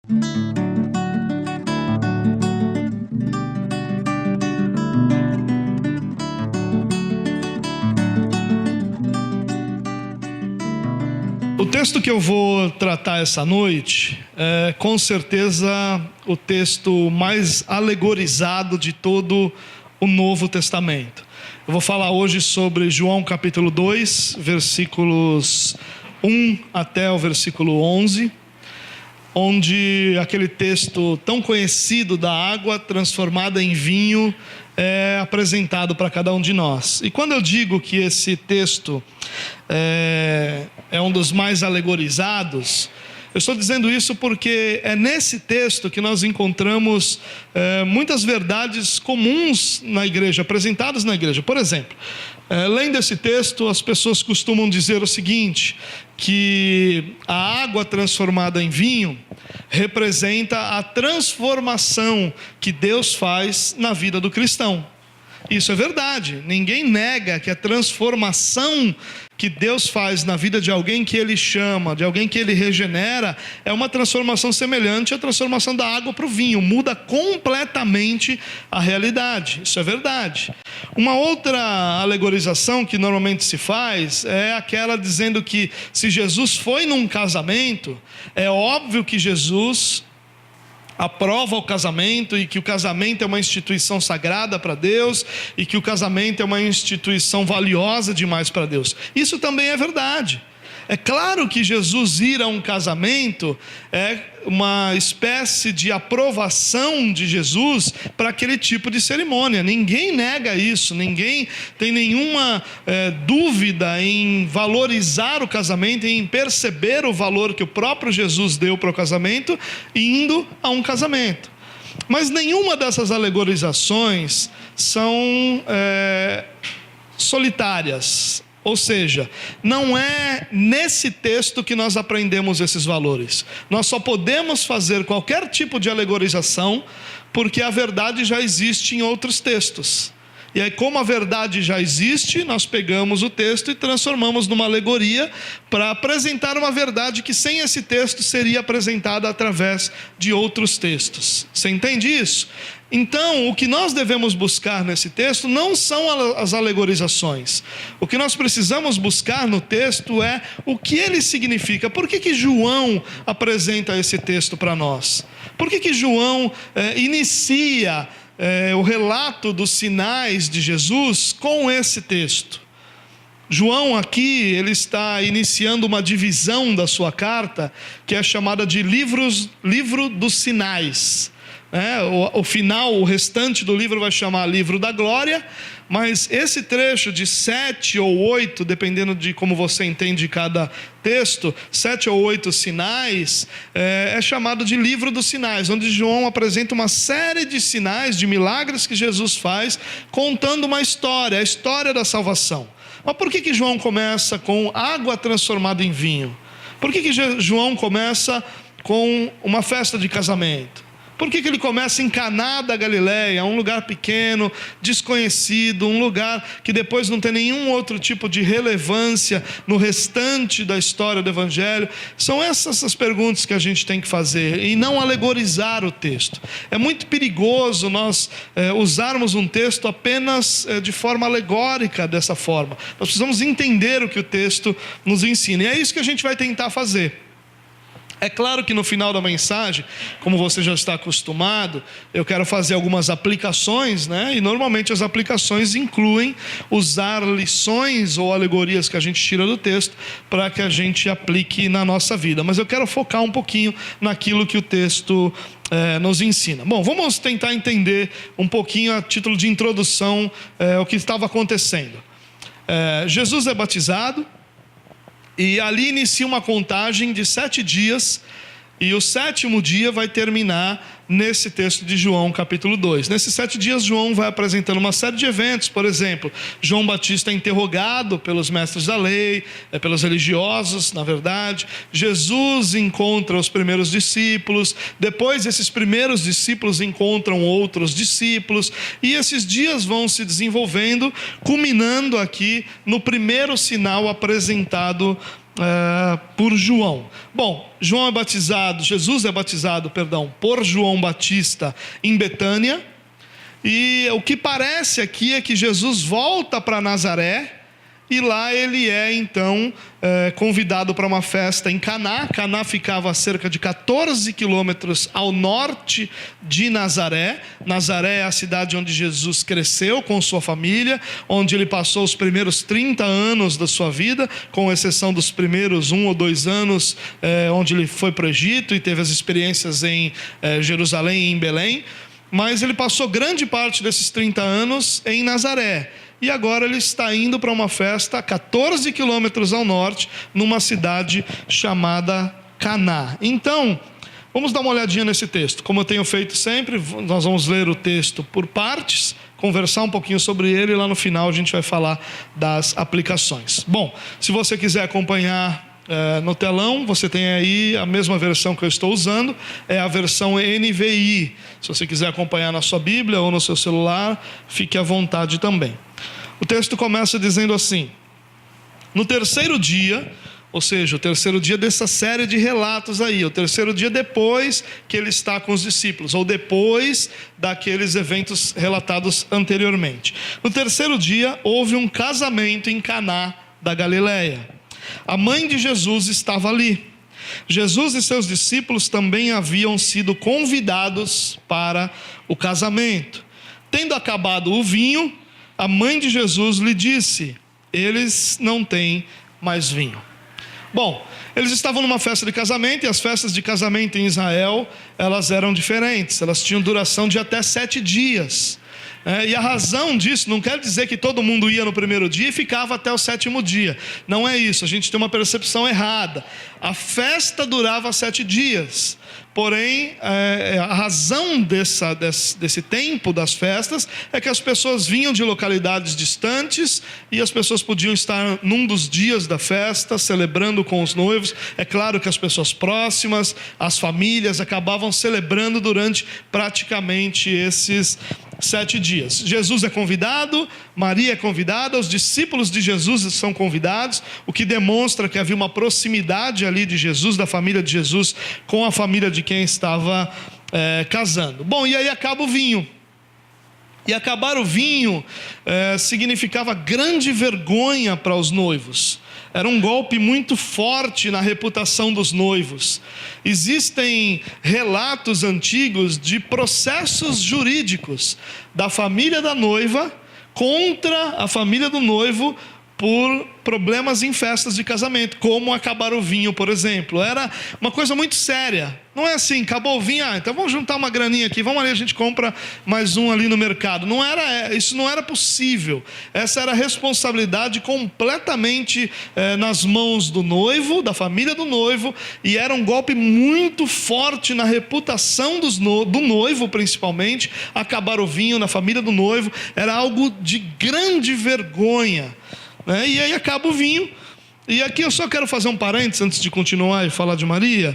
O texto que eu vou tratar essa noite é, com certeza, o texto mais alegorizado de todo o Novo Testamento. Eu vou falar hoje sobre João capítulo 2, versículos 1 até o versículo 11, onde aquele texto tão conhecido da água transformada em vinho é apresentado para cada um de nós. E quando eu digo que esse texto é um dos mais alegorizados, eu estou dizendo isso porque é nesse texto que nós encontramos muitas verdades comuns na igreja, apresentadas na igreja. Por exemplo, lendo esse texto, as pessoas costumam dizer o seguinte, que a água transformada em vinho representa a transformação que Deus faz na vida do cristão. Isso é verdade, ninguém nega que a transformação que Deus faz na vida de alguém que Ele chama, de alguém que Ele regenera, é uma transformação semelhante à transformação da água para o vinho, muda completamente a realidade, isso é verdade. Uma outra alegorização que normalmente se faz é aquela dizendo que se Jesus foi num casamento, é óbvio que Jesus aprova o casamento e que o casamento é uma instituição sagrada para Deus e que o casamento é uma instituição valiosa demais para Deus. Isso também é verdade. É claro que Jesus ir a um casamento é uma espécie de aprovação de Jesus para aquele tipo de cerimônia. Ninguém nega isso, ninguém tem nenhuma dúvida em valorizar o casamento, em perceber o valor que o próprio Jesus deu para o casamento, indo a um casamento. Mas nenhuma dessas alegorizações são solitárias. Ou seja, não é nesse texto que nós aprendemos esses valores. Nós só podemos fazer qualquer tipo de alegorização porque a verdade já existe em outros textos. E aí, como a verdade já existe, nós pegamos o texto e transformamos numa alegoria para apresentar uma verdade que sem esse texto seria apresentada através de outros textos. Você entende isso? Então, o que nós devemos buscar nesse texto não são as alegorizações. O que nós precisamos buscar no texto é o que ele significa. Por que João apresenta esse texto para nós? Por que João inicia o relato dos sinais de Jesus com esse texto? João aqui, ele está iniciando uma divisão da sua carta, que é chamada de livro dos sinais. O final, o restante do livro vai chamar livro da glória, mas esse trecho de 7 ou 8, dependendo de como você entende cada texto, 7 ou 8 sinais, é chamado de livro dos sinais, onde João apresenta uma série de sinais, de milagres que Jesus faz, contando uma história, a história da salvação. Mas por que João começa com água transformada em vinho? Por que João começa com uma festa de casamento? Por que ele começa em Caná da Galileia, um lugar pequeno, desconhecido, um lugar que depois não tem nenhum outro tipo de relevância no restante da história do Evangelho? São essas as perguntas que a gente tem que fazer e não alegorizar o texto. É muito perigoso nós usarmos um texto apenas de forma alegórica dessa forma. Nós precisamos entender o que o texto nos ensina e é isso que a gente vai tentar fazer. É claro que no final da mensagem, como você já está acostumado, eu quero fazer algumas aplicações, e normalmente as aplicações incluem usar lições ou alegorias que a gente tira do texto para que a gente aplique na nossa vida. Mas eu quero focar um pouquinho naquilo que o texto nos ensina. Bom, vamos tentar entender um pouquinho a título de introdução o que estava acontecendo. Jesus é batizado. E ali inicia uma contagem de 7 dias, e o 7º dia vai terminar nesse texto de João, capítulo 2. Nesses 7 dias, João vai apresentando uma série de eventos. Por exemplo, João Batista é interrogado pelos mestres da lei, pelos religiosos, na verdade. Jesus encontra os primeiros discípulos. Depois, esses primeiros discípulos encontram outros discípulos. E esses dias vão se desenvolvendo, culminando aqui no primeiro sinal apresentado por João. Bom, Jesus é batizado, por João Batista em Betânia. E o que parece aqui é que Jesus volta para Nazaré, e lá ele é então convidado para uma festa em Caná. Caná ficava a cerca de 14 quilômetros ao norte de Nazaré. Nazaré é a cidade onde Jesus cresceu com sua família, onde ele passou os primeiros 30 anos da sua vida, com exceção dos primeiros 1 ou 2 anos onde ele foi para o Egito e teve as experiências em Jerusalém e em Belém. Mas ele passou grande parte desses 30 anos em Nazaré. E agora ele está indo para uma festa a 14 quilômetros ao norte, numa cidade chamada Caná. Então, vamos dar uma olhadinha nesse texto. Como eu tenho feito sempre, nós vamos ler o texto por partes, conversar um pouquinho sobre ele, e lá no final a gente vai falar das aplicações. Bom, se você quiser acompanhar no telão, você tem aí a mesma versão que eu estou usando, é a versão NVI. Se você quiser acompanhar na sua Bíblia ou no seu celular, fique à vontade também. O texto começa dizendo assim: no terceiro dia, ou seja, o terceiro dia dessa série de relatos aí, o terceiro dia depois que ele está com os discípulos, ou depois daqueles eventos relatados anteriormente. No terceiro dia, houve um casamento em Caná da Galileia. A mãe de Jesus estava ali. Jesus e seus discípulos também haviam sido convidados para o casamento. Tendo acabado o vinho, a mãe de Jesus lhe disse: eles não têm mais vinho. Bom, eles estavam numa festa de casamento, e as festas de casamento em Israel, elas eram diferentes, elas tinham duração de até 7 dias. E a razão disso não quer dizer que todo mundo ia no primeiro dia e ficava até o 7º dia. Não é isso, a gente tem uma percepção errada. A festa durava 7 dias. Porém, a razão desse tempo das festas é que as pessoas vinham de localidades distantes e as pessoas podiam estar num dos dias da festa, celebrando com os noivos. É claro que as pessoas próximas, as famílias, acabavam celebrando durante praticamente esses 7 dias. Jesus é convidado, Maria é convidada, os discípulos de Jesus são convidados, o que demonstra que havia uma proximidade ali de Jesus, da família de Jesus, com a família de quem estava casando. Bom, e aí acaba o vinho. E acabar o vinho significava grande vergonha para os noivos. Era um golpe muito forte na reputação dos noivos. Existem relatos antigos de processos jurídicos da família da noiva contra a família do noivo por problemas em festas de casamento, como acabar o vinho, por exemplo. Era uma coisa muito séria. Não é assim, acabou o vinho, então vamos juntar uma graninha aqui, vamos ali, a gente compra mais um ali no mercado. Isso não era possível. Essa era a responsabilidade completamente nas mãos do noivo, da família do noivo, e era um golpe muito forte na reputação do noivo, principalmente. Acabar o vinho na família do noivo era algo de grande vergonha. E aí acaba o vinho. E aqui eu só quero fazer um parênteses antes de continuar e falar de Maria.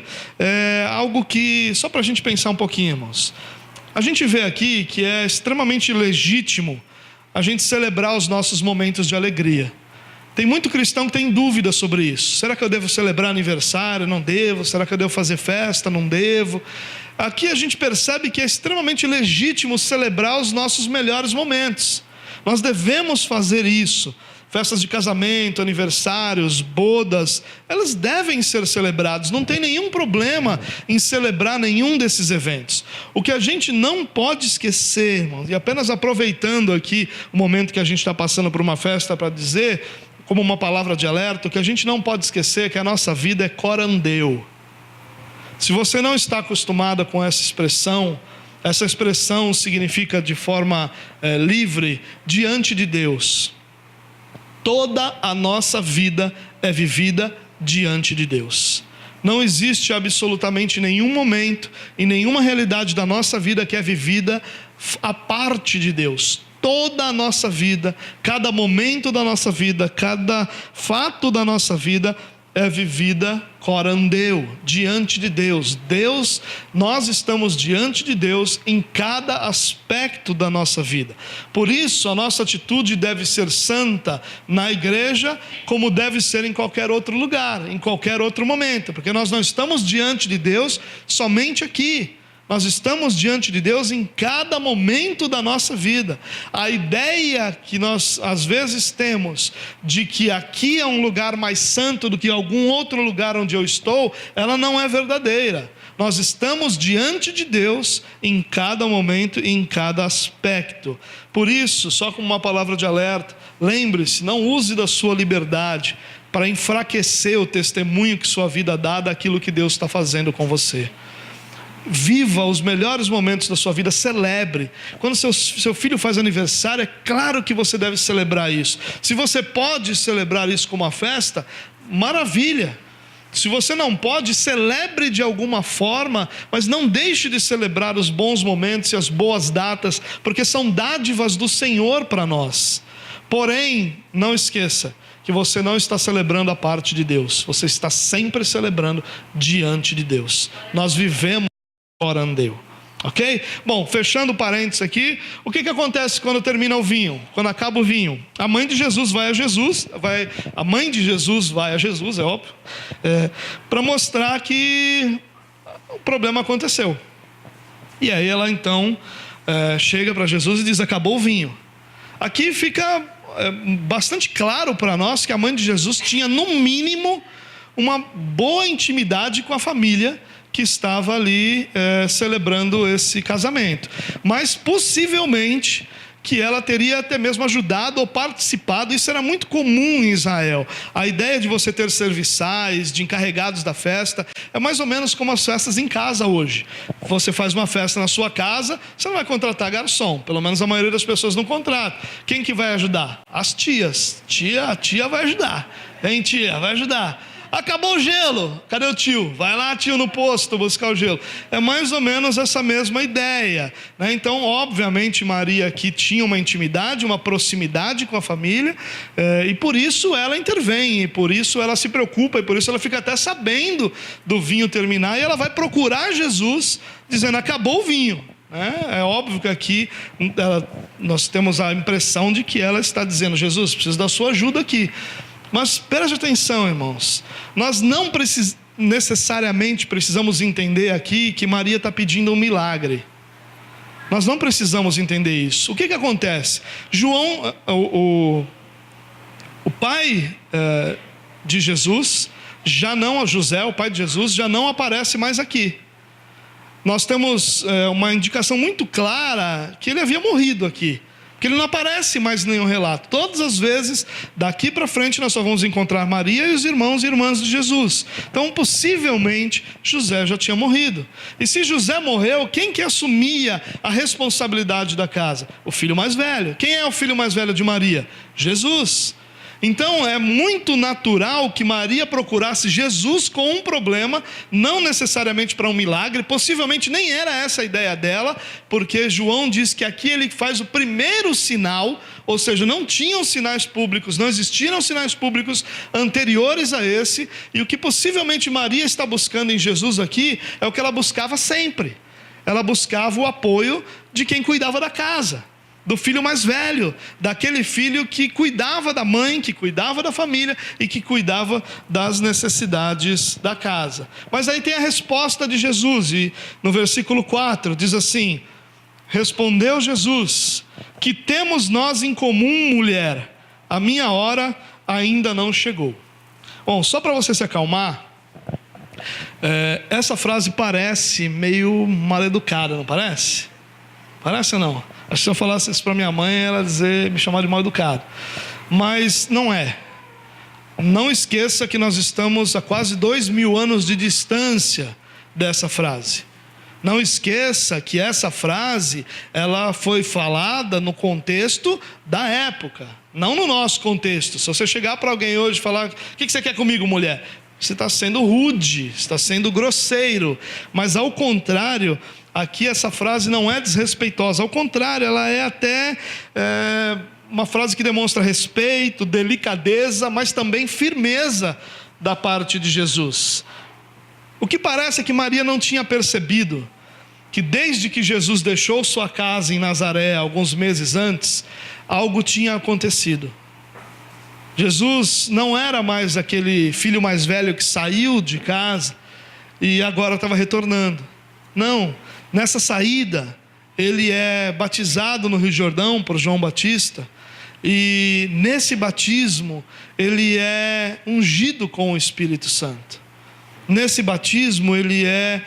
Algo que, só para a gente pensar um pouquinho, irmãos. A gente vê aqui que é extremamente legítimo a gente celebrar os nossos momentos de alegria. Tem muito cristão que tem dúvida sobre isso. Será que eu devo celebrar aniversário? Não devo. Será que eu devo fazer festa? Não devo. Aqui a gente percebe que é extremamente legítimo celebrar os nossos melhores momentos. Nós devemos fazer isso. Festas de casamento, aniversários, bodas, elas devem ser celebradas. Não tem nenhum problema em celebrar nenhum desses eventos. O que a gente não pode esquecer, irmãos, e apenas aproveitando aqui o momento que a gente está passando por uma festa para dizer, como uma palavra de alerta, o que a gente não pode esquecer é que a nossa vida é corandeu. Se você não está acostumada com essa expressão significa de forma livre, diante de Deus. Toda a nossa vida é vivida diante de Deus. Não existe absolutamente nenhum momento e nenhuma realidade da nossa vida que é vivida à parte de Deus. Toda a nossa vida, cada momento da nossa vida, cada fato da nossa vida é vivida corandeu, diante de Deus. Nós estamos diante de Deus em cada aspecto da nossa vida. Por isso, a nossa atitude deve ser santa na igreja, como deve ser em qualquer outro lugar, em qualquer outro momento, porque nós não estamos diante de Deus somente aqui. Nós estamos diante de Deus em cada momento da nossa vida. A ideia que nós às vezes temos de que aqui é um lugar mais santo do que algum outro lugar onde eu estou, ela não é verdadeira. Nós estamos diante de Deus em cada momento e em cada aspecto. Por isso, só como uma palavra de alerta, lembre-se, não use da sua liberdade para enfraquecer o testemunho que sua vida dá daquilo que Deus está fazendo com você. Viva os melhores momentos da sua vida, celebre. Quando seu filho faz aniversário, é claro que você deve celebrar isso. Se você pode celebrar isso como uma festa, maravilha. Se você não pode, celebre de alguma forma, mas não deixe de celebrar os bons momentos e as boas datas, porque são dádivas do Senhor para nós. Porém, não esqueça que você não está celebrando a parte de Deus, você está sempre celebrando diante de Deus. Nós vivemos corandeu, ok? Bom, fechando parênteses aqui, o que acontece quando termina o vinho? Quando acaba o vinho? A mãe de Jesus vai a Jesus, é óbvio, para mostrar que o problema aconteceu. E aí ela então chega para Jesus e diz: acabou o vinho. Aqui fica bastante claro para nós que a mãe de Jesus tinha no mínimo uma boa intimidade com a família que estava ali celebrando esse casamento, mas possivelmente que ela teria até mesmo ajudado ou participado. Isso era muito comum em Israel. A ideia de você ter serviçais, de encarregados da festa, é mais ou menos como as festas em casa hoje. Você faz uma festa na sua casa, você não vai contratar garçom, pelo menos a maioria das pessoas não contrata. Quem que vai ajudar? As tias. A tia vai ajudar. Hein, tia? Vai ajudar. Acabou o gelo, cadê o tio? Vai lá, tio, no posto buscar o gelo. É mais ou menos essa mesma ideia, né? Então, obviamente, Maria aqui tinha uma intimidade, uma proximidade com a família, e por isso ela intervém, e por isso ela se preocupa, e por isso ela fica até sabendo do vinho terminar, e ela vai procurar Jesus, dizendo: acabou o vinho. É óbvio que aqui nós temos a impressão de que ela está dizendo: Jesus, preciso da sua ajuda aqui. Mas preste atenção, irmãos, nós não necessariamente precisamos entender aqui que Maria está pedindo um milagre. Nós não precisamos entender isso. O que acontece? João, o pai de Jesus, José, o pai de Jesus, já não aparece mais aqui. Nós temos uma indicação muito clara que ele havia morrido aqui, porque ele não aparece mais em nenhum relato. Todas as vezes, daqui para frente, nós só vamos encontrar Maria e os irmãos e irmãs de Jesus. Então, possivelmente, José já tinha morrido. E se José morreu, quem que assumia a responsabilidade da casa? O filho mais velho. Quem é o filho mais velho de Maria? Jesus. Então é muito natural que Maria procurasse Jesus com um problema, não necessariamente para um milagre. Possivelmente nem era essa a ideia dela, porque João diz que aqui ele faz o primeiro sinal, ou seja, não tinham sinais públicos, não existiram sinais públicos anteriores a esse, e o que possivelmente Maria está buscando em Jesus aqui é o que ela buscava sempre. Ela buscava o apoio de quem cuidava da casa, do filho mais velho, daquele filho que cuidava da mãe, que cuidava da família e que cuidava das necessidades da casa. Mas aí tem a resposta de Jesus, e no versículo 4 diz assim: respondeu Jesus: que temos nós em comum, mulher? A minha hora ainda não chegou. Bom, só para você se acalmar, essa frase parece meio mal educada, não parece? Parece ou não? Acho que se eu falasse isso para minha mãe, ela ia me chamar de mal educado. Mas não é. Não esqueça que nós estamos a quase 2000 anos de distância dessa frase. Não esqueça que essa frase, ela foi falada no contexto da época, não no nosso contexto. Se você chegar para alguém hoje e falar: o que você quer comigo, mulher? Você está sendo rude, está sendo grosseiro. Mas ao contrário, aqui essa frase não é desrespeitosa. Ao contrário, ela é até uma frase que demonstra respeito, delicadeza, mas também firmeza da parte de Jesus. O que parece é que Maria não tinha percebido que desde que Jesus deixou sua casa em Nazaré, alguns meses antes, algo tinha acontecido. Jesus não era mais aquele filho mais velho que saiu de casa e agora estava retornando. Não, nessa saída, ele é batizado no Rio Jordão por João Batista, e nesse batismo, ele é ungido com o Espírito Santo. Nesse batismo, ele é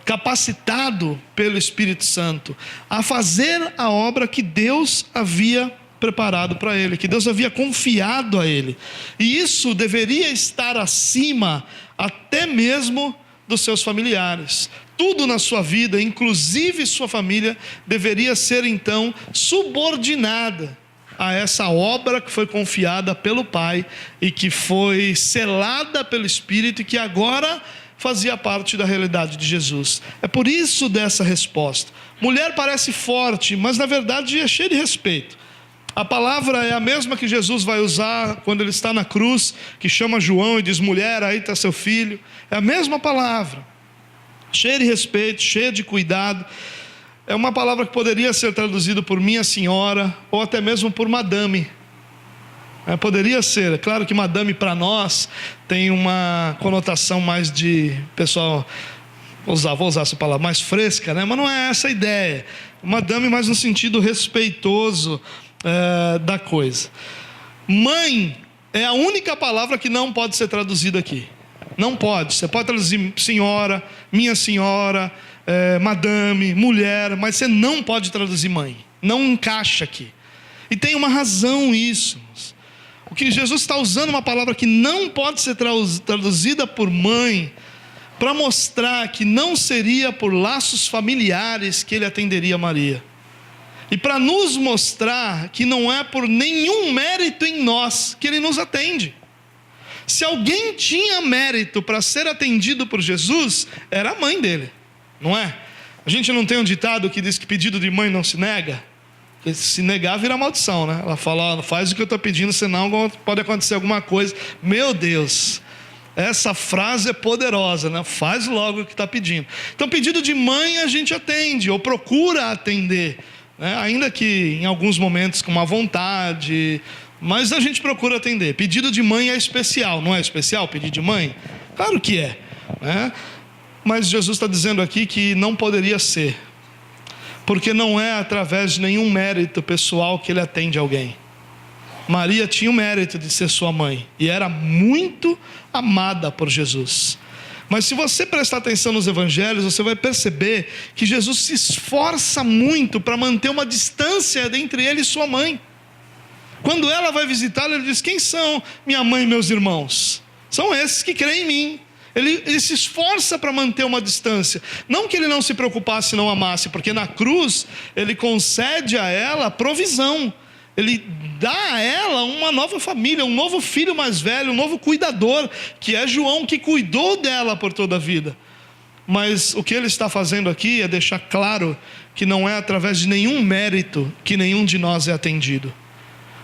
capacitado pelo Espírito Santo a fazer a obra que Deus havia preparado para ele, que Deus havia confiado a ele. E isso deveria estar acima até mesmo dos seus familiares. Tudo na sua vida, inclusive sua família, deveria ser então subordinada a essa obra que foi confiada pelo Pai e que foi selada pelo Espírito e que agora fazia parte da realidade de Jesus. É por isso dessa resposta. Mulher parece forte, mas na verdade é cheia de respeito. A palavra é a mesma que Jesus vai usar quando ele está na cruz, que chama João e diz: mulher, aí está seu filho. É a mesma palavra, cheia de respeito, cheia de cuidado. É uma palavra que poderia ser traduzida por minha senhora, ou até mesmo por madame. Poderia ser, é claro que madame para nós tem uma conotação mais de, pessoal, vou usar essa palavra, mais fresca, né? Mas não é essa a ideia. Madame mais no sentido respeitoso da coisa. Mãe é a única palavra que não pode ser traduzida aqui. Não pode. Você pode traduzir senhora, minha senhora, madame, mulher, mas você não pode traduzir mãe. Não encaixa aqui. E tem uma razão isso. O que Jesus está usando uma palavra que não pode ser traduzida por mãe, para mostrar que não seria por laços familiares que ele atenderia Maria. E para nos mostrar que não é por nenhum mérito em nós que ele nos atende. Se alguém tinha mérito para ser atendido por Jesus, era a mãe dele, não é? A gente não tem um ditado que diz que pedido de mãe não se nega? Porque se negar vira maldição, né? Ela fala: faz o que eu estou pedindo, senão pode acontecer alguma coisa. Meu Deus, essa frase é poderosa, né? Faz logo o que está pedindo. Então pedido de mãe a gente atende, ou procura atender, né? Ainda que em alguns momentos com má vontade, mas a gente procura atender. Pedido de mãe é especial, não é especial pedido de mãe? Claro que é, né? Mas Jesus está dizendo aqui que não poderia ser, porque não é através de nenhum mérito pessoal que ele atende alguém. Maria tinha o mérito de ser sua mãe e era muito amada por Jesus. Mas se você prestar atenção nos evangelhos, você vai perceber que Jesus se esforça muito para manter uma distância entre ele e sua mãe. Quando ela vai visitá-lo, ele diz: quem são minha mãe e meus irmãos? São esses que creem em mim. Ele se esforça para manter uma distância. Não que ele não se preocupasse, não amasse, porque na cruz ele concede a ela provisão. Ele dá a ela uma nova família, um novo filho mais velho, um novo cuidador, que é João, que cuidou dela por toda a vida. Mas o que ele está fazendo aqui é deixar claro que não é através de nenhum mérito que nenhum de nós é atendido.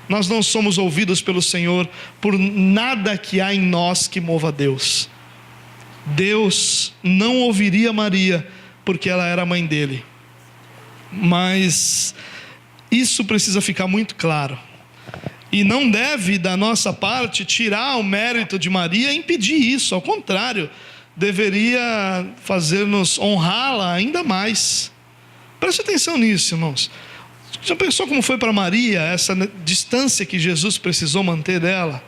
Nós não somos ouvidos pelo Senhor por nada que há em nós que mova Deus. Deus não ouviria Maria porque ela era a mãe dele. Mas isso precisa ficar muito claro. E não deve da nossa parte tirar o mérito de Maria e impedir isso. Ao contrário, deveria fazer-nos honrá-la ainda mais. Preste atenção nisso, irmãos. Já pensou como foi para Maria essa distância que Jesus precisou manter dela?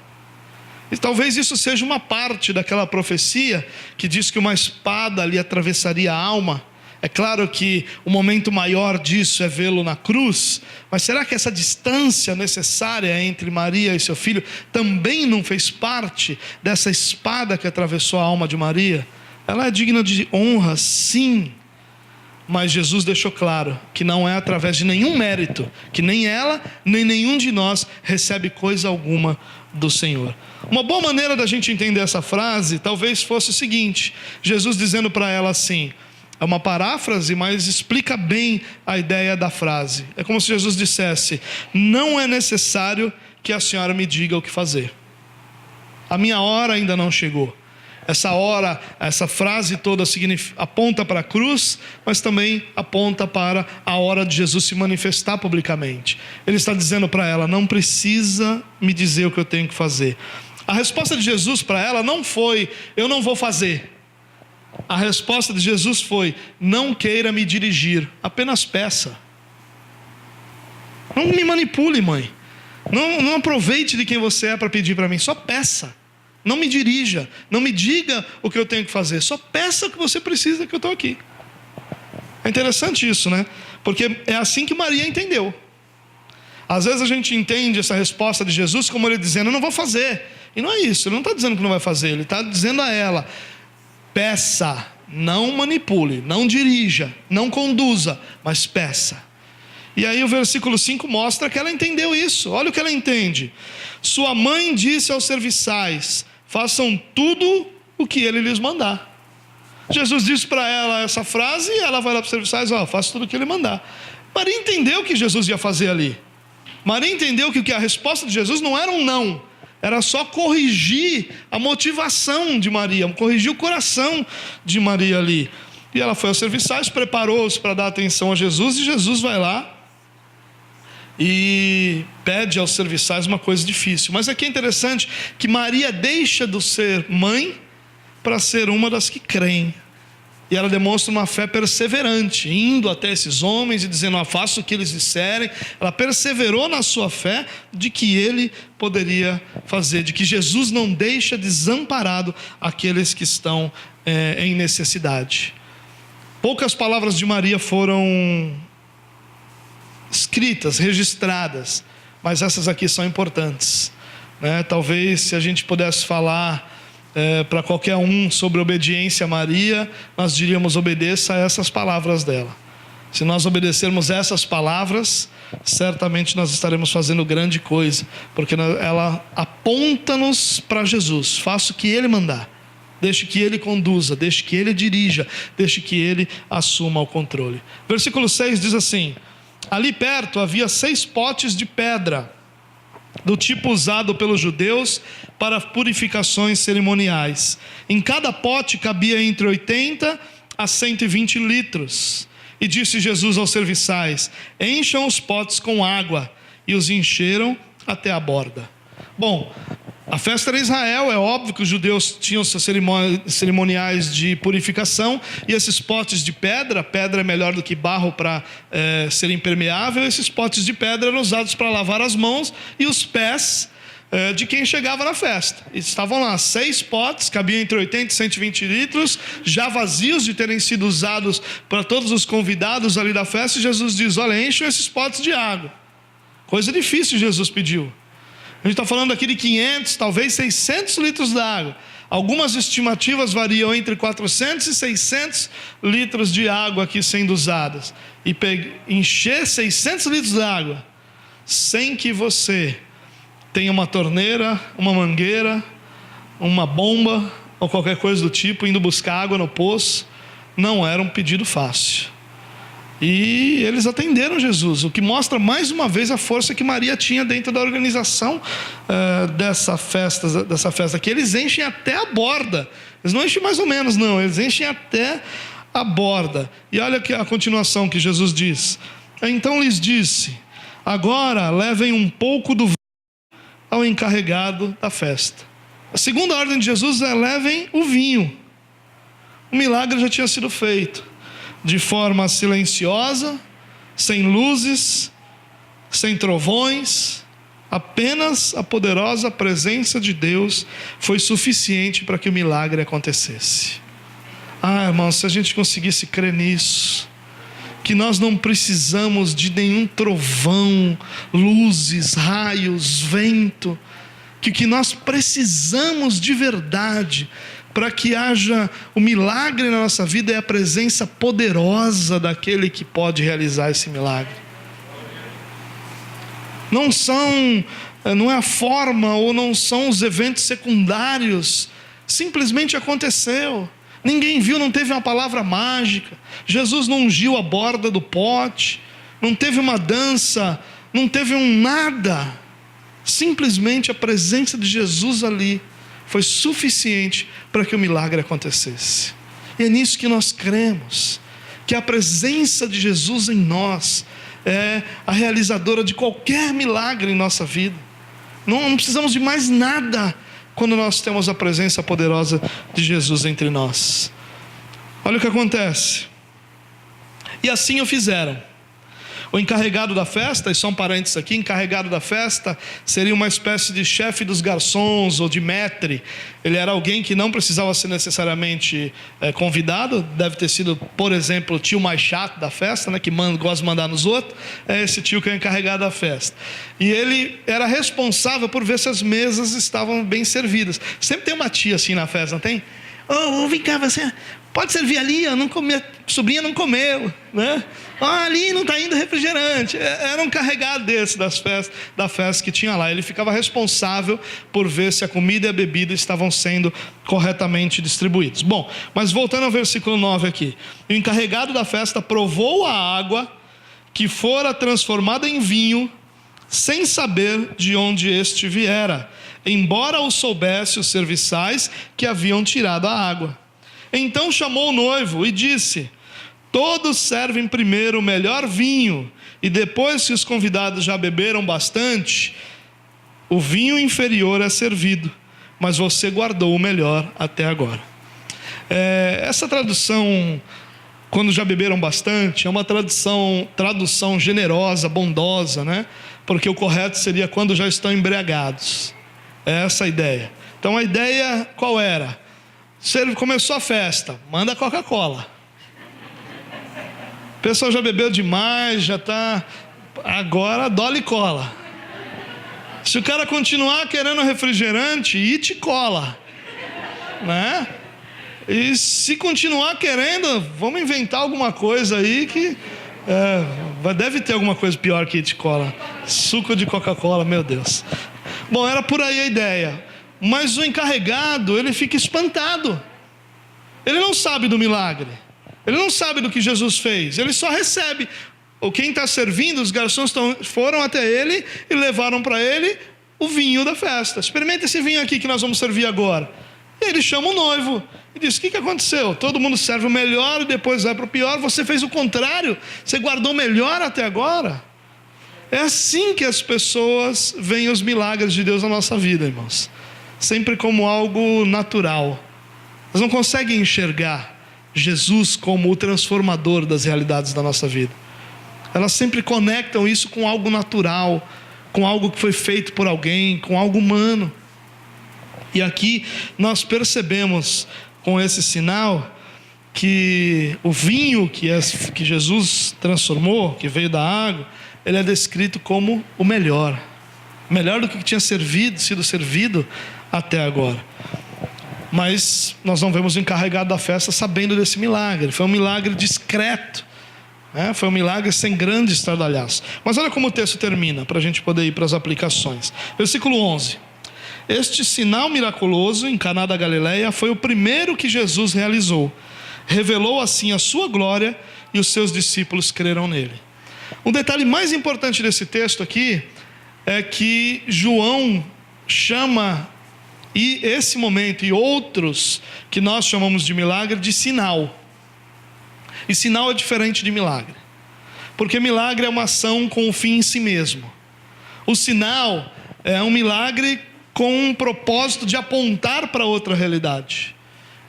E talvez isso seja uma parte daquela profecia que diz que uma espada lhe atravessaria a alma. É claro que o momento maior disso é vê-lo na cruz, mas será que essa distância necessária entre Maria e seu filho também não fez parte dessa espada que atravessou a alma de Maria? Ela é digna de honra, sim, mas Jesus deixou claro que não é através de nenhum mérito, que nem ela, nem nenhum de nós recebe coisa alguma do Senhor. Uma boa maneira da gente entender essa frase talvez fosse o seguinte: Jesus dizendo para ela assim, é uma paráfrase, mas explica bem a ideia da frase. É como se Jesus dissesse: não é necessário que a senhora me diga o que fazer. A minha hora ainda não chegou. Essa hora, essa frase toda aponta para a cruz, mas também aponta para a hora de Jesus se manifestar publicamente. Ele está dizendo para ela: não precisa me dizer o que eu tenho que fazer. A resposta de Jesus para ela não foi: eu não vou fazer. A resposta de Jesus foi: não queira me dirigir, apenas peça. Não me manipule, mãe. Não aproveite de quem você é para pedir para mim, só peça. Não me dirija, não me diga o que eu tenho que fazer, só peça o que você precisa, que eu estou aqui. É interessante isso, né? Porque é assim que Maria entendeu. Às vezes a gente entende essa resposta de Jesus como ele dizendo: eu não vou fazer. E não é isso, ele não está dizendo que não vai fazer, ele está dizendo a ela: peça, não manipule, não dirija, não conduza, mas peça. E aí o versículo 5 mostra que ela entendeu isso. Olha o que ela entende: sua mãe disse aos serviçais: façam tudo o que ele lhes mandar. Jesus disse para ela essa frase e ela vai lá para os serviçais: faça tudo o que ele mandar. Maria entendeu o que Jesus ia fazer ali. Maria entendeu que a resposta de Jesus não era um não, era só corrigir a motivação de Maria, corrigir o coração de Maria ali. E ela foi aos serviçais, preparou-se para dar atenção a Jesus, e Jesus vai lá e pede aos serviçais uma coisa difícil. Mas aqui é interessante que Maria deixa de ser mãe para ser uma das que creem. E ela demonstra uma fé perseverante, indo até esses homens e dizendo: faça o que eles disserem. Ela perseverou na sua fé de que ele poderia fazer, de que Jesus não deixa desamparado aqueles que estão em necessidade. Poucas palavras de Maria foram escritas, registradas, mas essas aqui são importantes, né? Talvez se a gente pudesse falar para qualquer um sobre obediência a Maria, nós diríamos: obedeça a essas palavras dela. Se nós obedecermos essas palavras, certamente nós estaremos fazendo grande coisa, porque ela aponta-nos para Jesus: faça o que ele mandar, deixe que ele conduza, deixe que ele dirija, deixe que ele assuma o controle. Versículo 6 diz assim: ali perto havia 6 potes de pedra, do tipo usado pelos judeus para purificações cerimoniais. Em cada pote cabia entre 80 a 120 litros. E disse Jesus aos serviçais: encham os potes com água. E os encheram até a borda. Bom, a festa era em Israel, é óbvio que os judeus tinham seus cerimoniais de purificação, e esses potes de pedra é melhor do que barro para ser impermeável. Esses potes de pedra eram usados para lavar as mãos e os pés de quem chegava na festa. E estavam lá 6 potes, cabiam entre 80 e 120 litros, já vazios de terem sido usados para todos os convidados ali da festa. E Jesus diz: olha, enchem esses potes de água. Coisa difícil Jesus pediu. A gente está falando aqui de 500, talvez 600 litros d'água. Algumas estimativas variam entre 400 e 600 litros de água aqui sendo usadas. E encher 600 litros d'água sem que você tenha uma torneira, uma mangueira, uma bomba ou qualquer coisa do tipo, indo buscar água no poço, não era um pedido fácil. E eles atenderam Jesus, o que mostra mais uma vez a força que Maria tinha dentro da organização dessa festa, que eles enchem até a borda. Eles não enchem mais ou menos, não, eles enchem até a borda. E olha a continuação que Jesus diz: então lhes disse: agora levem um pouco do vinho ao encarregado da festa. A segunda ordem de Jesus é: levem o vinho. O milagre já tinha sido feito de forma silenciosa, sem luzes, sem trovões. Apenas a poderosa presença de Deus foi suficiente para que o milagre acontecesse. Irmãos, se a gente conseguisse crer nisso, que nós não precisamos de nenhum trovão, luzes, raios, vento, que o que nós precisamos de verdade para que haja o milagre na nossa vida é a presença poderosa daquele que pode realizar esse milagre. Não é a forma, ou não são os eventos secundários. Simplesmente aconteceu. Ninguém viu, não teve uma palavra mágica. Jesus não ungiu a borda do pote, não teve uma dança, não teve um nada. Simplesmente a presença de Jesus ali foi suficiente para que o milagre acontecesse. E é nisso que nós cremos, que a presença de Jesus em nós é a realizadora de qualquer milagre em nossa vida. Não precisamos de mais nada quando nós temos a presença poderosa de Jesus entre nós. Olha o que acontece. E assim o fizeram. O encarregado da festa, e só um parênteses aqui, encarregado da festa seria uma espécie de chefe dos garçons ou de maître. Ele era alguém que não precisava ser necessariamente convidado. Deve ter sido, por exemplo, o tio mais chato da festa, né, que gosta de mandar nos outros. É esse tio que é o encarregado da festa. E ele era responsável por ver se as mesas estavam bem servidas. Sempre tem uma tia assim na festa, não tem? Vem cá, você pode servir ali, eu não comi, a sobrinha não comeu, né? Ali não está indo refrigerante. Era um carregado desse da festa que tinha lá. Ele ficava responsável por ver se a comida e a bebida estavam sendo corretamente distribuídos. Bom, mas voltando ao versículo 9 aqui. O encarregado da festa provou a água que fora transformada em vinho, sem saber de onde este viera, embora o soubesse os serviçais que haviam tirado a água. Então chamou o noivo e disse: todos servem primeiro o melhor vinho, e depois que os convidados já beberam bastante, o vinho inferior é servido, mas você guardou o melhor até agora. Essa tradução, quando já beberam bastante, é uma tradução generosa, bondosa, né? Porque o correto seria quando já estão embriagados. É essa a ideia. Então a ideia qual era? Começou a festa, manda Coca-Cola. O pessoal já bebeu demais, já está... Agora Dolly Cola. Se o cara continuar querendo refrigerante, It Cola, né? E se continuar querendo, vamos inventar alguma coisa aí que... deve ter alguma coisa pior que It Cola. Suco de Coca-Cola, meu Deus. Bom, era por aí a ideia. Mas o encarregado, ele fica espantado. Ele não sabe do milagre. Ele não sabe do que Jesus fez. Ele só recebe. Quem está servindo, os garçons foram até ele e levaram para ele o vinho da festa. Experimenta esse vinho aqui que nós vamos servir agora. E ele chama o noivo e diz: o que aconteceu? Todo mundo serve o melhor e depois vai para o pior. Você fez o contrário. Você guardou o melhor até agora. É assim que as pessoas veem os milagres de Deus na nossa vida, irmãos. Sempre como algo natural. Elas não conseguem enxergar Jesus como o transformador das realidades da nossa vida. Elas sempre conectam isso com algo natural, com algo que foi feito por alguém, com algo humano. E aqui nós percebemos com esse sinal que o vinho que Jesus transformou, que veio da água, ele é descrito como o melhor do que tinha sido servido até agora. Mas nós não vemos o encarregado da festa sabendo desse milagre. Foi um milagre discreto, né? Foi um milagre sem grande estardalhaço. Mas olha como o texto termina, para a gente poder ir para as aplicações. Versículo 11. Este sinal miraculoso em Caná da Galileia foi o primeiro que Jesus realizou. Revelou assim a sua glória e os seus discípulos creram nele. Um detalhe mais importante desse texto aqui é que João chama esse momento e outros que nós chamamos de milagre de sinal. E sinal é diferente de milagre, porque milagre é uma ação com um fim em si mesmo. O sinal é um milagre com um propósito de apontar para outra realidade.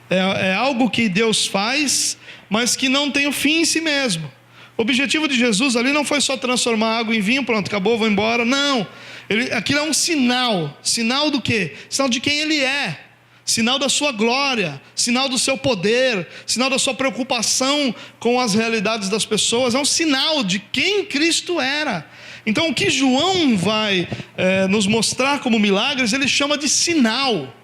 É algo que Deus faz, mas que não tem o fim em si mesmo. O objetivo de Jesus ali não foi só transformar água em vinho, pronto, acabou, vou embora. Não, aquilo é um sinal. Sinal do quê? Sinal de quem Ele é. Sinal da sua glória, sinal do seu poder, sinal da sua preocupação com as realidades das pessoas. É um sinal de quem Cristo era. Então o que João vai nos mostrar como milagres, ele chama de sinal.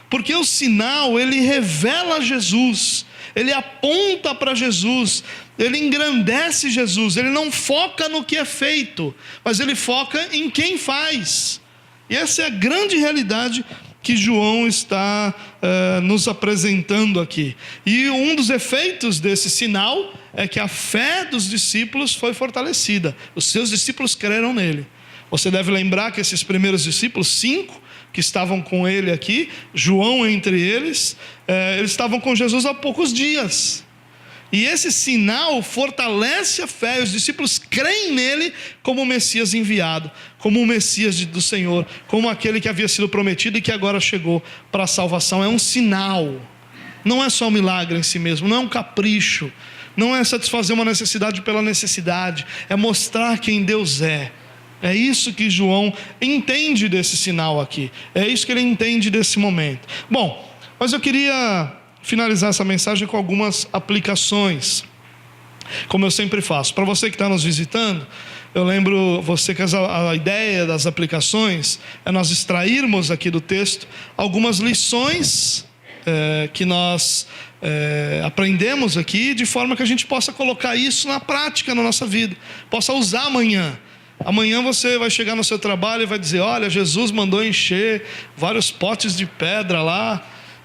Porque o sinal, ele revela Jesus, ele aponta para Jesus, ele engrandece Jesus, ele não foca no que é feito, mas ele foca em quem faz. E essa é a grande realidade que João está nos apresentando aqui. E um dos efeitos desse sinal é que a fé dos discípulos foi fortalecida. Os seus discípulos creram nele. Você deve lembrar que esses primeiros discípulos, 5 que estavam com ele aqui, João entre eles, eles estavam com Jesus há poucos dias. E esse sinal fortalece a fé, e os discípulos creem nele como o Messias enviado, como o Messias do Senhor, como aquele que havia sido prometido e que agora chegou para a salvação. É um sinal, não é só um milagre em si mesmo, não é um capricho, não é satisfazer uma necessidade pela necessidade, é mostrar quem Deus é. É isso que João entende desse sinal aqui, é isso que ele entende desse momento. Bom, mas eu queria finalizar essa mensagem com algumas aplicações, como eu sempre faço. Para você que está nos visitando, eu lembro você que a ideia das aplicações é nós extrairmos aqui do texto algumas lições que nós aprendemos aqui, de forma que a gente possa colocar isso na prática na nossa vida, possa usar amanhã. Amanhã você vai chegar no seu trabalho e vai dizer: olha, Jesus mandou encher vários potes de pedra lá.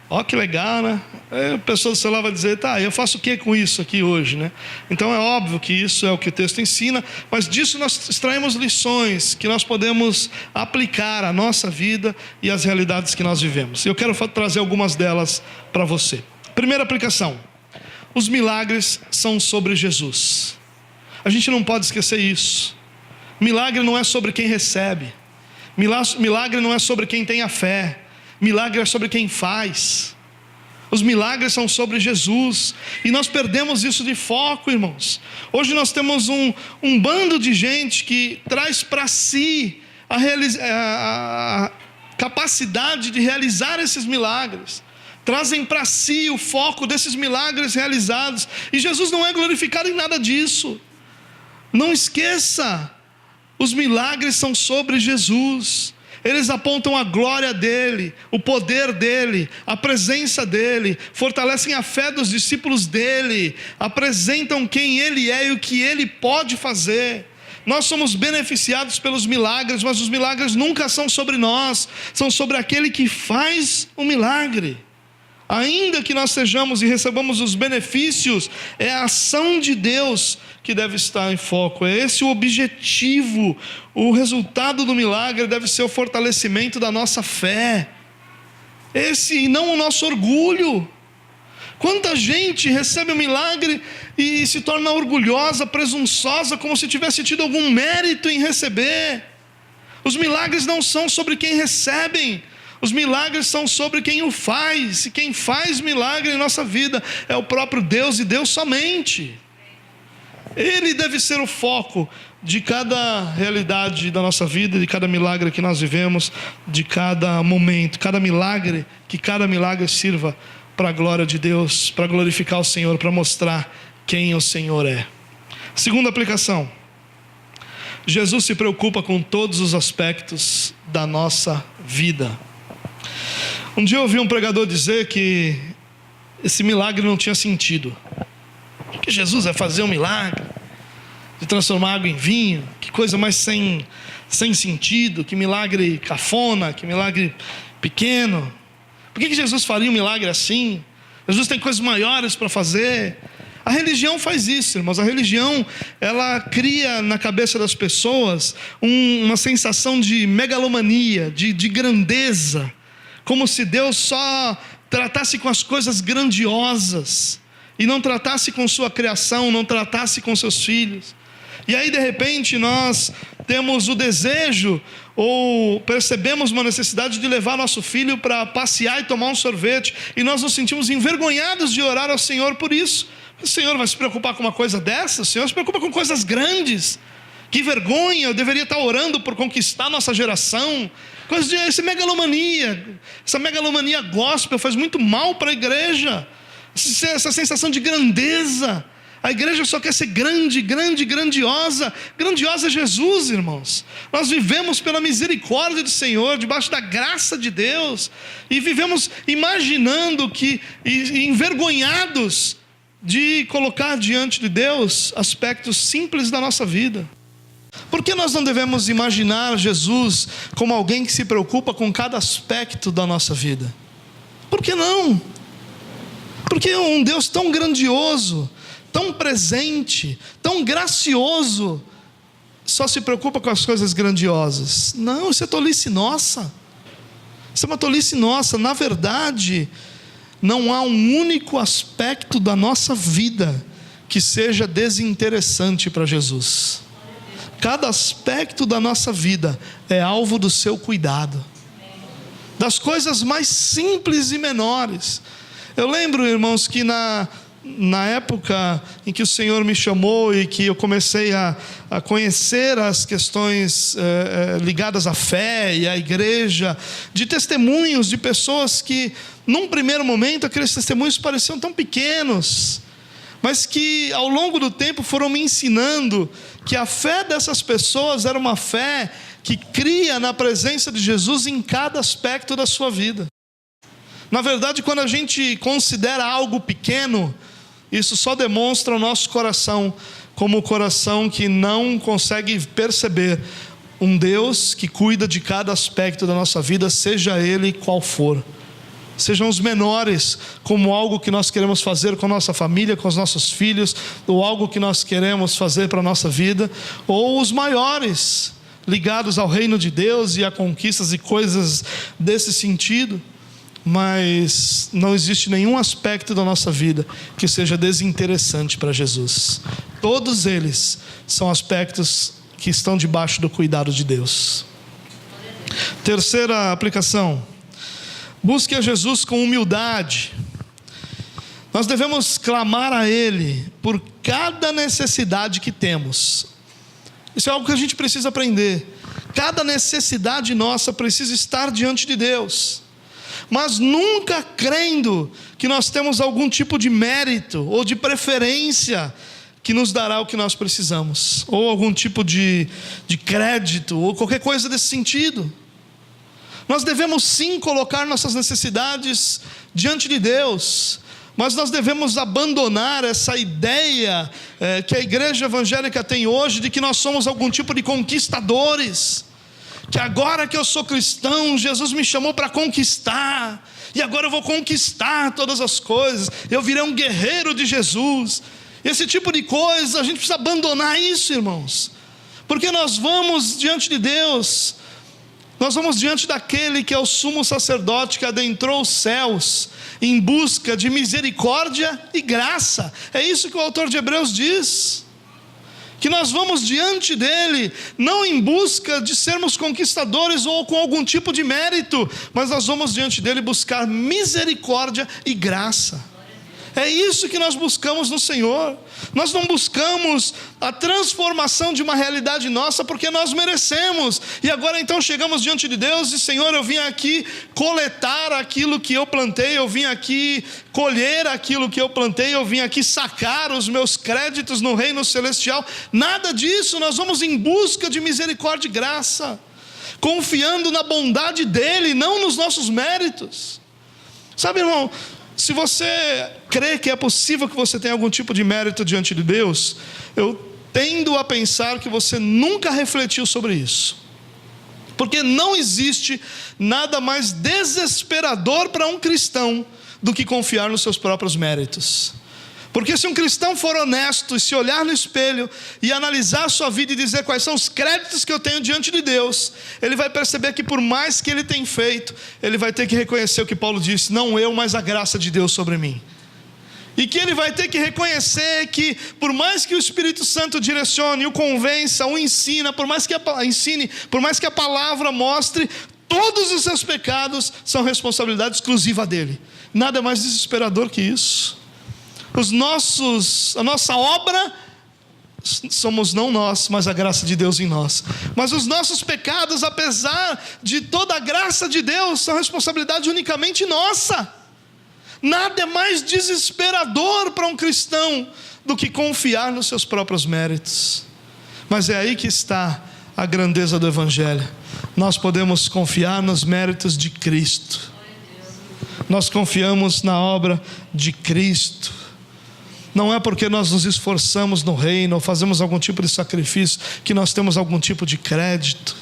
Ó, que legal, né? Aí a pessoa do celular vai dizer: tá, eu faço o que com isso aqui hoje, né? Então é óbvio que isso é o que o texto ensina, mas disso nós extraímos lições que nós podemos aplicar à nossa vida e às realidades que nós vivemos. Eu quero trazer algumas delas para você. Primeira aplicação: os milagres são sobre Jesus. A gente não pode esquecer isso. Milagre não é sobre quem recebe, milagre não é sobre quem tem a fé, milagre é sobre quem faz. Os milagres são sobre Jesus, e nós perdemos isso de foco, irmãos. Hoje nós temos um bando de gente que traz para si a capacidade de realizar esses milagres, trazem para si o foco desses milagres realizados, e Jesus não é glorificado em nada disso. Não esqueça, os milagres são sobre Jesus. Eles apontam a glória dele, o poder dele, a presença dele, fortalecem a fé dos discípulos dele, apresentam quem ele é e o que ele pode fazer. Nós somos beneficiados pelos milagres, mas os milagres nunca são sobre nós, são sobre aquele que faz o milagre. Ainda que nós sejamos e recebamos os benefícios, é a ação de Deus que deve estar em foco. É esse o objetivo. O resultado do milagre deve ser o fortalecimento da nossa fé, esse e não o nosso orgulho. Quanta gente recebe o milagre e se torna orgulhosa, presunçosa, como se tivesse tido algum mérito em receber. Os milagres não são sobre quem recebe, os milagres são sobre quem o faz. E quem faz milagre em nossa vida é o próprio Deus, e Deus somente. Ele deve ser o foco de cada realidade da nossa vida, de cada milagre que nós vivemos, de cada momento, cada milagre sirva para a glória de Deus, para glorificar o Senhor, para mostrar quem o Senhor é. Segunda aplicação: Jesus se preocupa com todos os aspectos da nossa vida. Um dia eu ouvi um pregador dizer que esse milagre não tinha sentido, que Jesus vai fazer um milagre de transformar água em vinho, que coisa mais sem sentido, que milagre cafona, que milagre pequeno. Por que Jesus faria um milagre assim? Jesus tem coisas maiores para fazer. A religião faz isso, irmãos. A religião, ela cria na cabeça das pessoas uma sensação de megalomania, de grandeza, como se Deus só tratasse com as coisas grandiosas e não tratasse com sua criação, não tratasse com seus filhos. E aí de repente nós temos o desejo, ou percebemos uma necessidade de levar nosso filho para passear e tomar um sorvete, e nós nos sentimos envergonhados de orar ao Senhor por isso. O Senhor vai se preocupar com uma coisa dessa? O Senhor se preocupa com coisas grandes. Que vergonha, eu deveria estar orando por conquistar nossa geração. Essa megalomania gospel faz muito mal para a igreja. Essa sensação de grandeza. A igreja só quer ser grandiosa. Grandiosa é Jesus, irmãos. Nós vivemos pela misericórdia do Senhor, debaixo da graça de Deus, e vivemos imaginando e envergonhados de colocar diante de Deus aspectos simples da nossa vida. Por que nós não devemos imaginar Jesus como alguém que se preocupa com cada aspecto da nossa vida? Por que não? Porque um Deus tão grandioso, tão presente, tão gracioso, só se preocupa com as coisas grandiosas. Não, isso é tolice nossa. Isso é uma tolice nossa. Na verdade, não há um único aspecto da nossa vida que seja desinteressante para Jesus. Cada aspecto da nossa vida é alvo do seu cuidado. Das coisas mais simples e menores. Eu lembro, irmãos, que na época em que o Senhor me chamou e que eu comecei a conhecer as questões ligadas à fé e à igreja, de testemunhos de pessoas que, num primeiro momento, aqueles testemunhos pareciam tão pequenos, mas que ao longo do tempo foram me ensinando que a fé dessas pessoas era uma fé que cria na presença de Jesus em cada aspecto da sua vida. Na verdade, quando a gente considera algo pequeno, isso só demonstra o nosso coração como o coração que não consegue perceber um Deus que cuida de cada aspecto da nossa vida, seja ele qual for. Sejam os menores, como algo que nós queremos fazer com a nossa família, com os nossos filhos, ou algo que nós queremos fazer para a nossa vida, ou os maiores, ligados ao reino de Deus e a conquistas e coisas desse sentido. Mas não existe nenhum aspecto da nossa vida que seja desinteressante para Jesus. Todos eles são aspectos que estão debaixo do cuidado de Deus. Terceira aplicação: busque a Jesus com humildade. Nós devemos clamar a Ele por cada necessidade que temos. Isso é algo que a gente precisa aprender. Cada necessidade nossa precisa estar diante de Deus, mas nunca crendo que nós temos algum tipo de mérito ou de preferência que nos dará o que nós precisamos, ou algum tipo de crédito, ou qualquer coisa desse sentido. Nós devemos sim colocar nossas necessidades diante de Deus, mas nós devemos abandonar essa ideia que a igreja evangélica tem hoje, de que nós somos algum tipo de conquistadores, que agora que eu sou cristão, Jesus me chamou para conquistar, e agora eu vou conquistar todas as coisas, eu virei um guerreiro de Jesus. Esse tipo de coisa, a gente precisa abandonar isso, irmãos, porque nós vamos diante de Deus, nós vamos diante daquele que é o sumo sacerdote que adentrou os céus em busca de misericórdia e graça. É isso que o autor de Hebreus diz, que nós vamos diante dele não em busca de sermos conquistadores ou com algum tipo de mérito, mas nós vamos diante dele buscar misericórdia e graça. É isso que nós buscamos no Senhor. Nós não buscamos a transformação de uma realidade nossa porque nós merecemos, e agora então chegamos diante de Deus e: Senhor, eu vim aqui coletar aquilo que eu plantei, eu vim aqui colher aquilo que eu plantei, eu vim aqui sacar os meus créditos no reino celestial. Nada disso. Nós vamos em busca de misericórdia e graça, confiando na bondade dele, não nos nossos méritos. Sabe, irmão, se você crê que é possível que você tenha algum tipo de mérito diante de Deus, eu tendo a pensar que você nunca refletiu sobre isso, porque não existe nada mais desesperador para um cristão do que confiar nos seus próprios méritos. Porque se um cristão for honesto e se olhar no espelho e analisar a sua vida e dizer quais são os créditos que eu tenho diante de Deus, ele vai perceber que por mais que ele tenha feito, ele vai ter que reconhecer o que Paulo disse: não eu, mas a graça de Deus sobre mim. E que ele vai ter que reconhecer que por mais que o Espírito Santo direcione, o convença, o ensina, por mais que a palavra mostre, todos os seus pecados são responsabilidade exclusiva dele. Nada mais desesperador que isso. A nossa obra somos não nós, mas a graça de Deus em nós. Mas os nossos pecados, apesar de toda a graça de Deus, são responsabilidade unicamente nossa. Nada é mais desesperador para um cristão do que confiar nos seus próprios méritos. Mas é aí que está a grandeza do Evangelho. Nós podemos confiar nos méritos de Cristo. Nós confiamos na obra de Cristo. Não é porque nós nos esforçamos no reino ou fazemos algum tipo de sacrifício que nós temos algum tipo de crédito.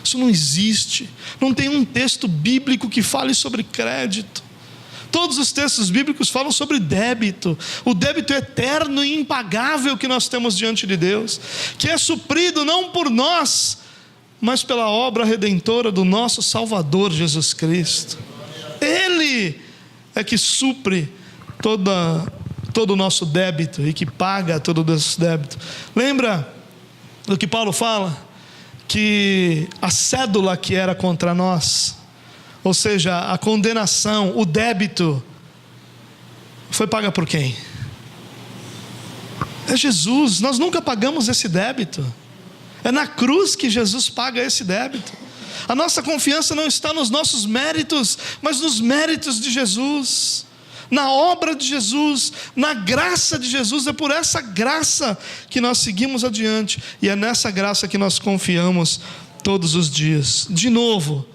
Isso não existe. Não tem um texto bíblico que fale sobre crédito. Todos os textos bíblicos falam sobre débito, o débito eterno e impagável que nós temos diante de Deus, que é suprido não por nós, mas pela obra redentora do nosso Salvador Jesus Cristo. Ele é que supre todo o nosso débito e que paga todo o nosso débito. Lembra do que Paulo fala? Que a cédula que era contra nós, ou seja, a condenação, o débito, foi paga por quem? É Jesus. Nós nunca pagamos esse débito. É na cruz que Jesus paga esse débito. A nossa confiança não está nos nossos méritos, mas nos méritos de Jesus, na obra de Jesus, na graça de Jesus. É por essa graça que nós seguimos adiante, e é nessa graça que nós confiamos todos os dias. De novo,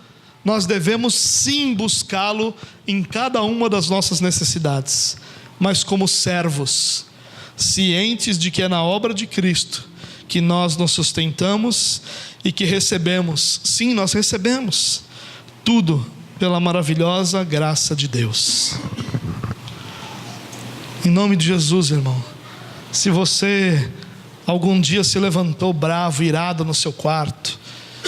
nós devemos sim buscá-lo em cada uma das nossas necessidades, mas como servos, cientes de que é na obra de Cristo que nós nos sustentamos e que recebemos, sim, nós recebemos tudo pela maravilhosa graça de Deus. Em nome de Jesus, irmão, se você algum dia se levantou bravo, irado no seu quarto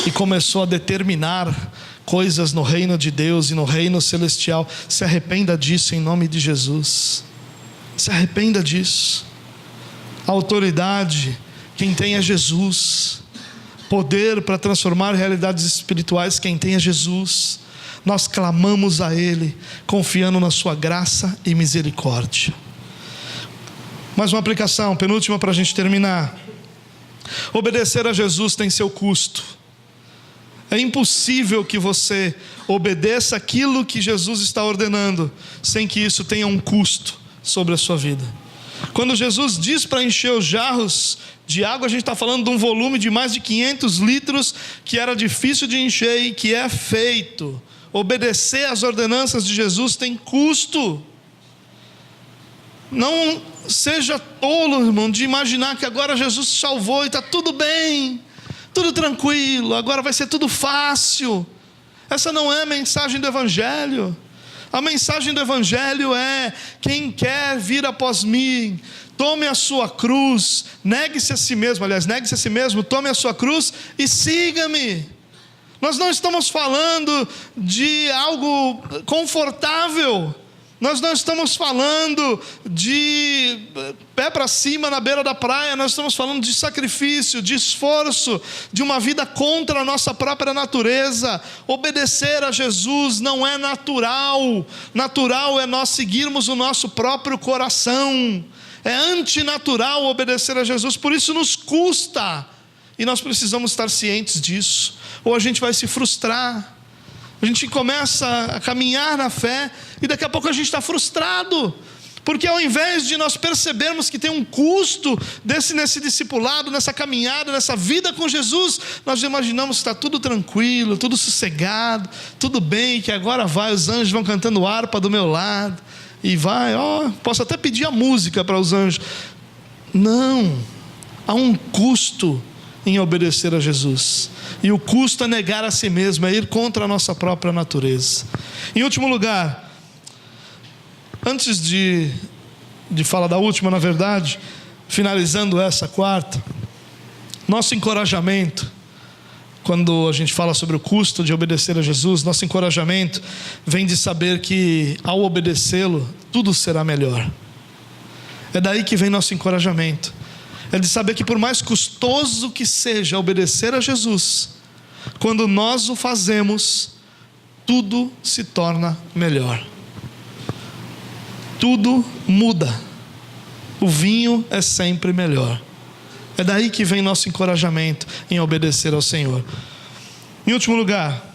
e começou a determinar coisas no reino de Deus e no reino celestial, se arrependa disso em nome de Jesus. Se arrependa disso. A autoridade quem tem é Jesus. Poder para transformar realidades espirituais, quem tem é Jesus. Nós clamamos a Ele, confiando na sua graça e misericórdia. Mais uma aplicação, penúltima para a gente terminar. Obedecer a Jesus tem seu custo. É impossível que você obedeça aquilo que Jesus está ordenando sem que isso tenha um custo sobre a sua vida. Quando Jesus diz para encher os jarros de água, a gente está falando de um volume de mais de 500 litros que era difícil de encher e que é feito. Obedecer às ordenanças de Jesus tem custo. Não seja tolo, irmão, de imaginar que agora Jesus te salvou e está tudo bem, tudo tranquilo, agora vai ser tudo fácil. Essa não é a mensagem do Evangelho. A mensagem do Evangelho é: quem quer vir após mim, tome a sua cruz, negue-se a si mesmo, negue-se a si mesmo, tome a sua cruz e siga-me. Nós não estamos falando de algo confortável, nós não estamos falando de pé para cima na beira da praia, nós estamos falando de sacrifício, de esforço, de uma vida contra a nossa própria natureza. Obedecer a Jesus não é natural. Natural é nós seguirmos o nosso próprio coração. É antinatural obedecer a Jesus, por isso nos custa. E nós precisamos estar cientes disso, ou a gente vai se frustrar. A gente começa a caminhar na fé e daqui a pouco a gente está frustrado, porque ao invés de nós percebermos que tem um custo nesse discipulado, nessa caminhada, nessa vida com Jesus, nós imaginamos que está tudo tranquilo, tudo sossegado, tudo bem, que agora os anjos vão cantando harpa do meu lado, e posso até pedir a música para os anjos. Não, há um custo em obedecer a Jesus, e o custo é negar a si mesmo, é ir contra a nossa própria natureza. Em último lugar, antes de falar da última, na verdade, finalizando essa quarta, nosso encorajamento, quando a gente fala sobre o custo de obedecer a Jesus, nosso encorajamento vem de saber que ao obedecê-lo, tudo será melhor. É daí que vem nosso encorajamento. É de saber que por mais custoso que seja obedecer a Jesus, quando nós o fazemos, tudo se torna melhor. Tudo muda. O vinho é sempre melhor. É daí que vem nosso encorajamento em obedecer ao Senhor. Em último lugar,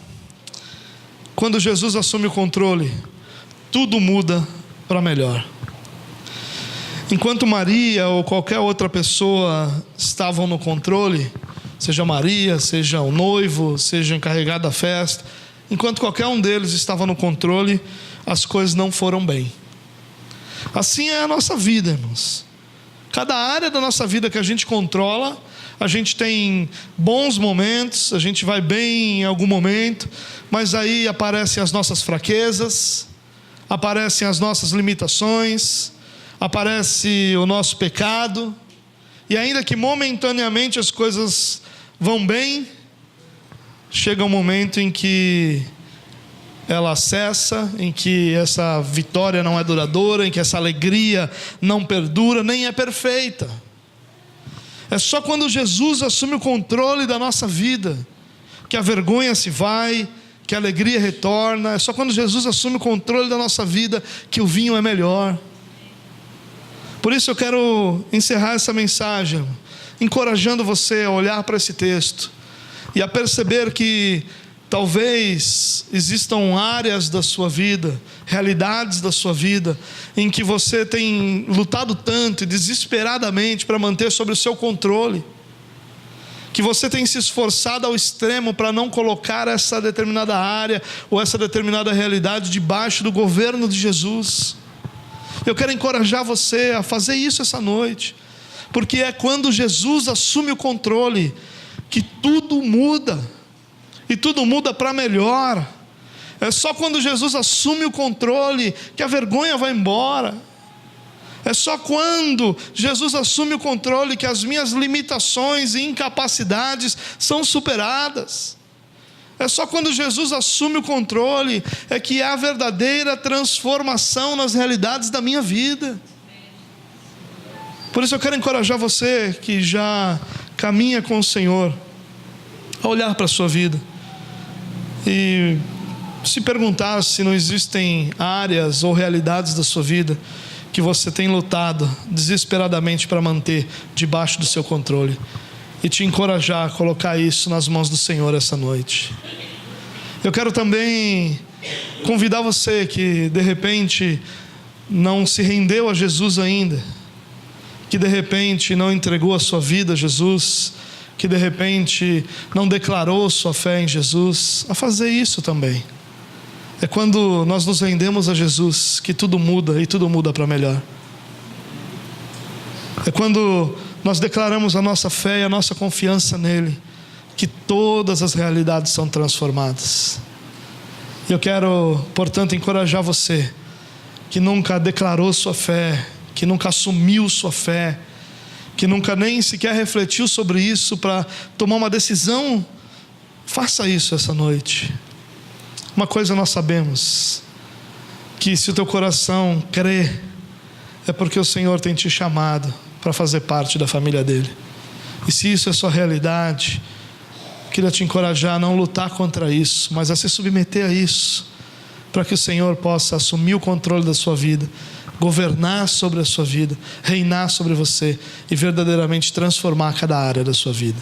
quando Jesus assume o controle, tudo muda para melhor. Enquanto Maria ou qualquer outra pessoa estavam no controle, seja Maria, seja o noivo, seja o encarregado da festa, enquanto qualquer um deles estava no controle, as coisas não foram bem. Assim é a nossa vida, irmãos. Cada área da nossa vida que a gente controla, a gente tem bons momentos, a gente vai bem em algum momento, mas aí aparecem as nossas fraquezas, aparecem as nossas limitações, aparece o nosso pecado, e ainda que momentaneamente as coisas vão bem, chega um momento em que ela cessa, em que essa vitória não é duradoura, em que essa alegria não perdura, nem é perfeita. É só quando Jesus assume o controle da nossa vida que a vergonha se vai, que a alegria retorna. É só quando Jesus assume o controle da nossa vida que o vinho é melhor. Por isso eu quero encerrar essa mensagem encorajando você a olhar para esse texto e a perceber que talvez existam áreas da sua vida, realidades da sua vida, em que você tem lutado tanto e desesperadamente para manter sob o seu controle, que você tem se esforçado ao extremo para não colocar essa determinada área ou essa determinada realidade debaixo do governo de Jesus. Eu quero encorajar você a fazer isso essa noite, porque é quando Jesus assume o controle que tudo muda, e tudo muda para melhor. É só quando Jesus assume o controle que a vergonha vai embora. É só quando Jesus assume o controle que as minhas limitações e incapacidades são superadas. É só quando Jesus assume o controle é que há verdadeira transformação nas realidades da minha vida. Por isso eu quero encorajar você que já caminha com o Senhor a olhar para a sua vida e se perguntar se não existem áreas ou realidades da sua vida que você tem lutado desesperadamente para manter debaixo do seu controle, e te encorajar a colocar isso nas mãos do Senhor essa noite. Eu quero também convidar você que de repente não se rendeu a Jesus ainda, que de repente não entregou a sua vida a Jesus, que de repente não declarou sua fé em Jesus, a fazer isso também. É quando nós nos rendemos a Jesus que tudo muda, e tudo muda para melhor. É quando nós declaramos a nossa fé e a nossa confiança nele, que todas as realidades são transformadas. E eu quero, portanto, encorajar você que nunca declarou sua fé, que nunca assumiu sua fé, que nunca nem sequer refletiu sobre isso para tomar uma decisão. Faça isso essa noite. Uma coisa nós sabemos, que se o teu coração crê, é porque o Senhor tem te chamado para fazer parte da família dele. E se isso é sua realidade, queria te encorajar a não lutar contra isso, mas a se submeter a isso, para que o Senhor possa assumir o controle da sua vida, governar sobre a sua vida, reinar sobre você e verdadeiramente transformar cada área da sua vida.